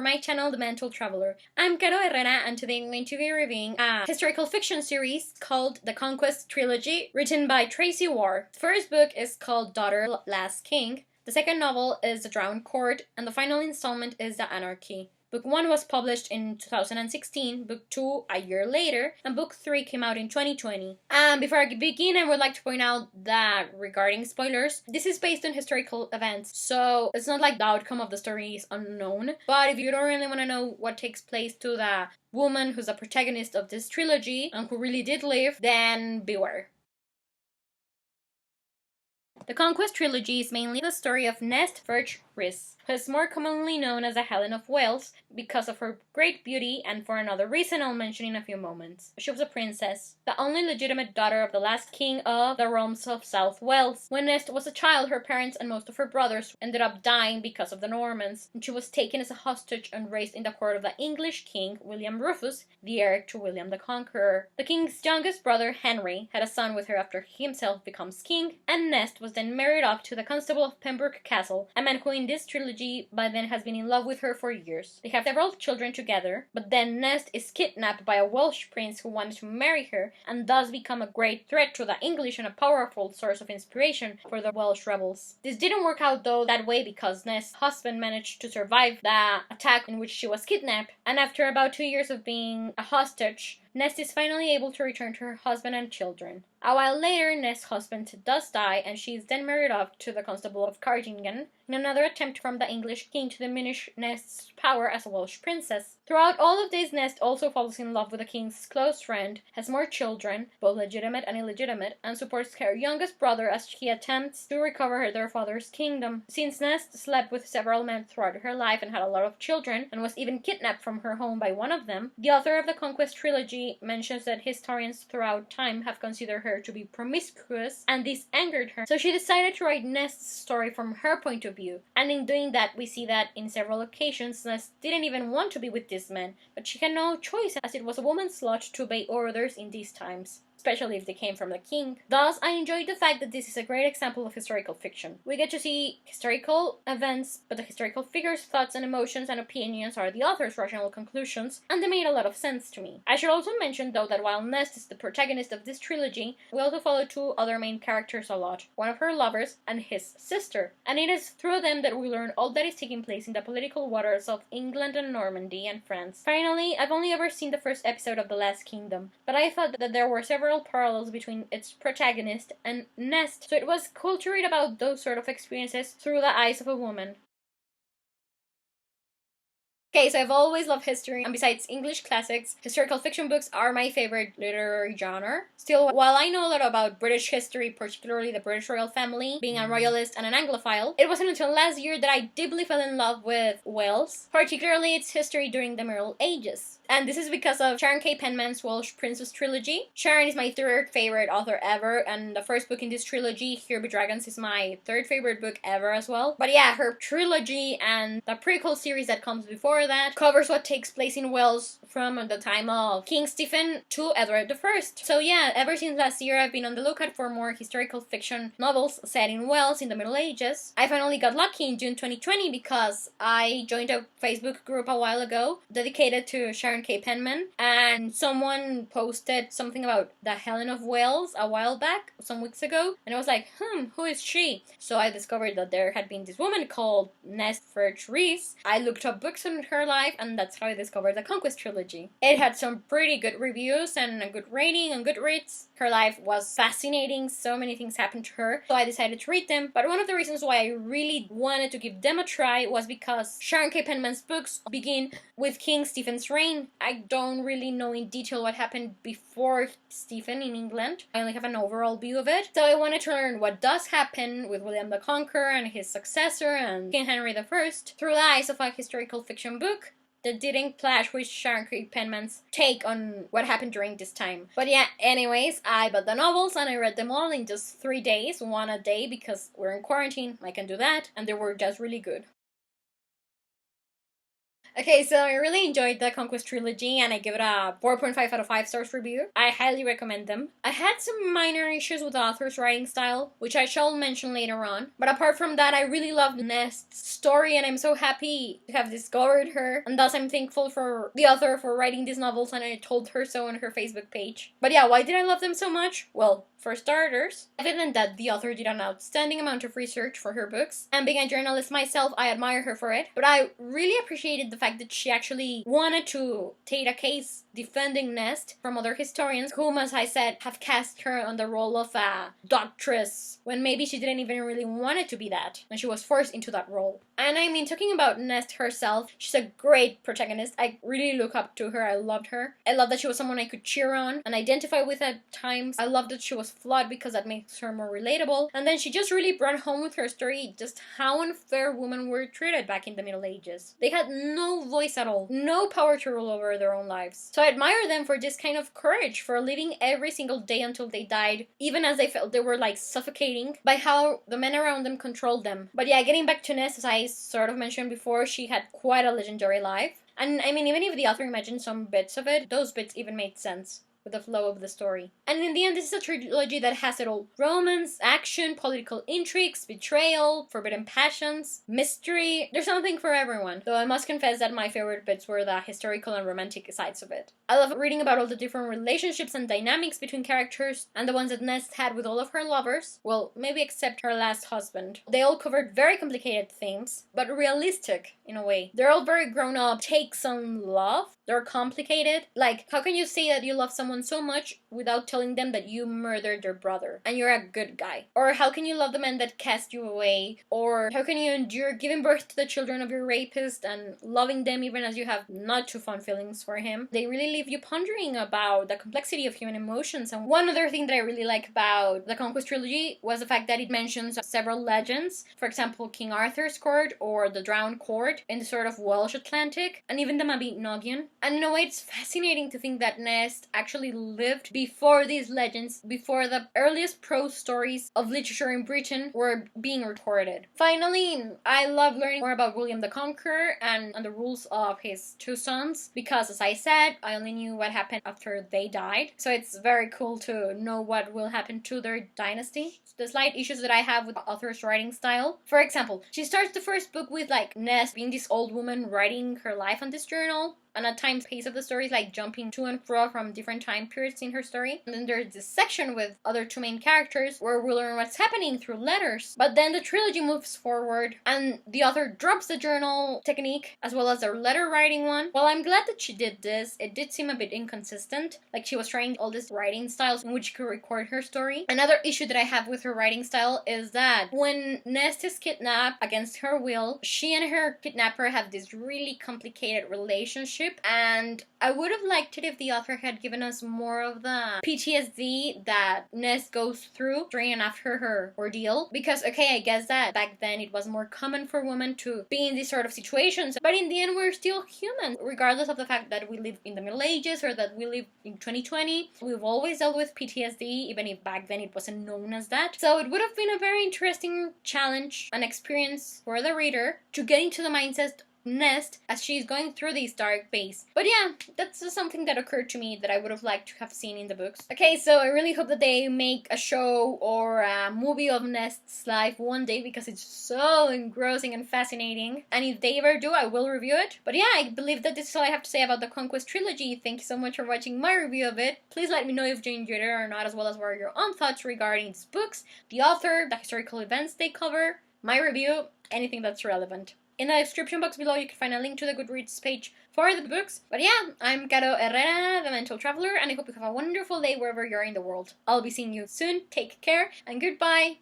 my channel, The Mental Traveler. I'm Caro Herrera, and today I'm going to be reviewing a historical fiction series called The Conquest trilogy, written by Tracey Warr. The first book is called Daughter Last King, the second novel is The Drowned Court, and the final installment is The Anarchy. Book 1 was published in 2016, Book 2 a year later, and Book 3 came out in 2020. Before I begin, I would like to point out that regarding spoilers, this is based on historical events, so it's not like the outcome of the story is unknown, but if you don't really want to know what takes place to the woman who's the protagonist of this trilogy and who really did live, then beware. The Conquest trilogy is mainly the story of Nest ferch Rhys, who is more commonly known as the Helen of Wales because of her great beauty and for another reason I'll mention in a few moments. She was a princess, the only legitimate daughter of the last king of the realms of South Wales. When Nest was a child, her parents and most of her brothers ended up dying because of the Normans, and she was taken as a hostage and raised in the court of the English king William Rufus, the heir to William the Conqueror. The king's youngest brother, Henry, had a son with her after he himself becomes king, and Nest was then married off to the constable of Pembroke Castle, a man who in this trilogy by then has been in love with her for years. They have several children together, but then Nest is kidnapped by a Welsh prince who wanted to marry her and thus become a great threat to the English and a powerful source of inspiration for the Welsh rebels. This didn't work out though that way because Nest's husband managed to survive the attack in which she was kidnapped, and after about 2 years of being a hostage, Nest is finally able to return to her husband and children. A while later, Nest's husband does die, and she is then married off to the Constable of Cardigan in another attempt from the English king to diminish Nest's power as a Welsh princess. Throughout all of this, Nest also falls in love with the king's close friend, has more children, both legitimate and illegitimate, and supports her youngest brother as he attempts to recover their father's kingdom. Since Nest slept with several men throughout her life and had a lot of children, and was even kidnapped from her home by one of them, the author of the Conquest trilogy mentions that historians throughout time have considered her to be promiscuous, and this angered her, so she decided to write Nest's story from her point of view. And in doing that, we see that in several occasions Nest didn't even want to be with this man, but she had no choice as it was a woman's lot to obey orders in these times, especially if they came from the king. Thus, I enjoyed the fact that this is a great example of historical fiction. We get to see historical events, but the historical figures, thoughts, and emotions and opinions are the author's rational conclusions, and they made a lot of sense to me. I should also mention, though, that while Nest is the protagonist of this trilogy, we also follow two other main characters a lot, one of her lovers and his sister, and it is through them that we learn all that is taking place in the political waters of England and Normandy and France. Finally, I've only ever seen the first episode of The Last Kingdom, but I thought that there were several parallels between its protagonist and Nest, so it was cool to read about those sort of experiences through the eyes of a woman. Okay, so I've always loved history, and besides English classics, historical fiction books are my favorite literary genre. Still, while I know a lot about British history, particularly the British royal family, being a royalist and an Anglophile, it wasn't until last year that I deeply fell in love with Wales, particularly its history during the Middle Ages. And this is because of Sharon K. Penman's Welsh Princes trilogy. Sharon is my third favorite author ever, and the first book in this trilogy, Here Be Dragons, is my third favorite book ever as well. But yeah, her trilogy and the prequel series that comes before that covers what takes place in Wales from the time of King Stephen to Edward I. So yeah, ever since last year I've been on the lookout for more historical fiction novels set in Wales in the Middle Ages. I finally got lucky in June 2020 because I joined a Facebook group a while ago dedicated to Sharon K. Penman, and someone posted something about the Helen of Wales a while back, some weeks ago, and I was like, who is she? So I discovered that there had been this woman called Nest ferch Rhys. I looked up books on her life, and that's how I discovered the Conquest trilogy. It had some pretty good reviews and a good rating on Goodreads. Her life was fascinating, so many things happened to her, so I decided to read them. But one of the reasons why I really wanted to give them a try was because Sharon K. Penman's books begin with King Stephen's reign. I don't really know in detail what happened before Stephen in England. I only have an overall view of it. So I wanted to learn what does happen with William the Conqueror and his successor and King Henry I through the eyes of a historical fiction book that didn't clash with Sharon K. Penman's take on what happened during this time. But yeah, anyways, I bought the novels and I read them all in just 3 days, one a day, because we're in quarantine, I can do that, and they were just really good. Okay, so I really enjoyed the Conquest trilogy and I give it a 4.5 out of 5 stars review. I highly recommend them. I had some minor issues with the author's writing style, which I shall mention later on. But apart from that, I really loved Nest's story and I'm so happy to have discovered her. And thus I'm thankful for the author for writing these novels and I told her so on her Facebook page. But yeah, why did I love them so much? Well, for starters, evident that the author did an outstanding amount of research for her books, and being a journalist myself, I admire her for it. But I really appreciated the fact that she actually wanted to take a case defending Nest from other historians, whom, as I said, have cast her on the role of a doctress, when maybe she didn't even really want it to be that, and she was forced into that role. And I mean, talking about Nest herself, she's a great protagonist. I really look up to her. I loved her. I love that she was someone I could cheer on and identify with at times. I love that she was flawed because that makes her more relatable. And then she just really brought home with her story just how unfair women were treated back in the Middle Ages. They had no voice at all, no power to rule over their own lives. So I admire them for this kind of courage, for living every single day until they died, even as they felt they were like suffocating by how the men around them controlled them. But yeah, getting back to Nest, as I sort of mentioned before, she had quite a legendary life. And I mean, even if the author imagined some bits of it, those bits even made sense with the flow of the story. And in the end, this is a trilogy that has it all. Romance, action, political intrigues, betrayal, forbidden passions, mystery. There's something for everyone. Though I must confess that my favorite bits were the historical and romantic sides of it. I love reading about all the different relationships and dynamics between characters, and the ones that Nest had with all of her lovers. Well, maybe except her last husband. They all covered very complicated themes, but realistic in a way. They're all very grown up takes on love. They're complicated. Like, how can you say that you love someone so much without telling them that you murdered their brother and you're a good guy? Or how can you love the man that cast you away? Or how can you endure giving birth to the children of your rapist and loving them even as you have not too fond feelings for him? They really leave you pondering about the complexity of human emotions. And one other thing that I really like about the Conquest trilogy was the fact that it mentions several legends. For example, King Arthur's court or the Drowned Court in the sort of Welsh Atlantic, and even the Mabinogion. And in a way, it's fascinating to think that Nest actually lived before these legends, before the earliest prose stories of literature in Britain were being recorded. Finally, I love learning more about William the Conqueror and the rules of his two sons, because as I said, I only knew what happened after they died. So it's very cool to know what will happen to their dynasty. The slight issues that I have with the author's writing style. For example, she starts the first book with like Nest being this old woman writing her life on this journal. And at times, the pace of the story is like jumping to and fro from different time periods in her story. And then there's this section with other two main characters where we learn what's happening through letters. But then the trilogy moves forward and the author drops the journal technique as well as the letter writing one. While I'm glad that she did this, it did seem a bit inconsistent. Like she was trying all these writing styles in which she could record her story. Another issue that I have with her writing style is that when Nest is kidnapped against her will, she and her kidnapper have this really complicated relationship. And I would have liked it if the author had given us more of the PTSD that Nest goes through during and after her ordeal. Because, okay, I guess that back then it was more common for women to be in these sort of situations. But in the end, we're still human. Regardless of the fact that we live in the Middle Ages or that we live in 2020, we've always dealt with PTSD, even if back then it wasn't known as that. So it would have been a very interesting challenge and experience for the reader to get into the mindset Nest as she's going through this dark phase. But yeah, that's just something that occurred to me that I would have liked to have seen in the books. Okay, so I really hope that they make a show or a movie of Nest's life one day because it's so engrossing and fascinating. And if they ever do, I will review it. But yeah, I believe that this is all I have to say about the Conquest trilogy. Thank you so much for watching my review of it. Please let me know if you enjoyed it or not, as well as what are your own thoughts regarding these books, the author, the historical events they cover, my review, anything that's relevant. In the description box below, you can find a link to the Goodreads page for the books. But yeah, I'm Caro Herrera, the Mental Traveler, and I hope you have a wonderful day wherever you are in the world. I'll be seeing you soon. Take care, and goodbye!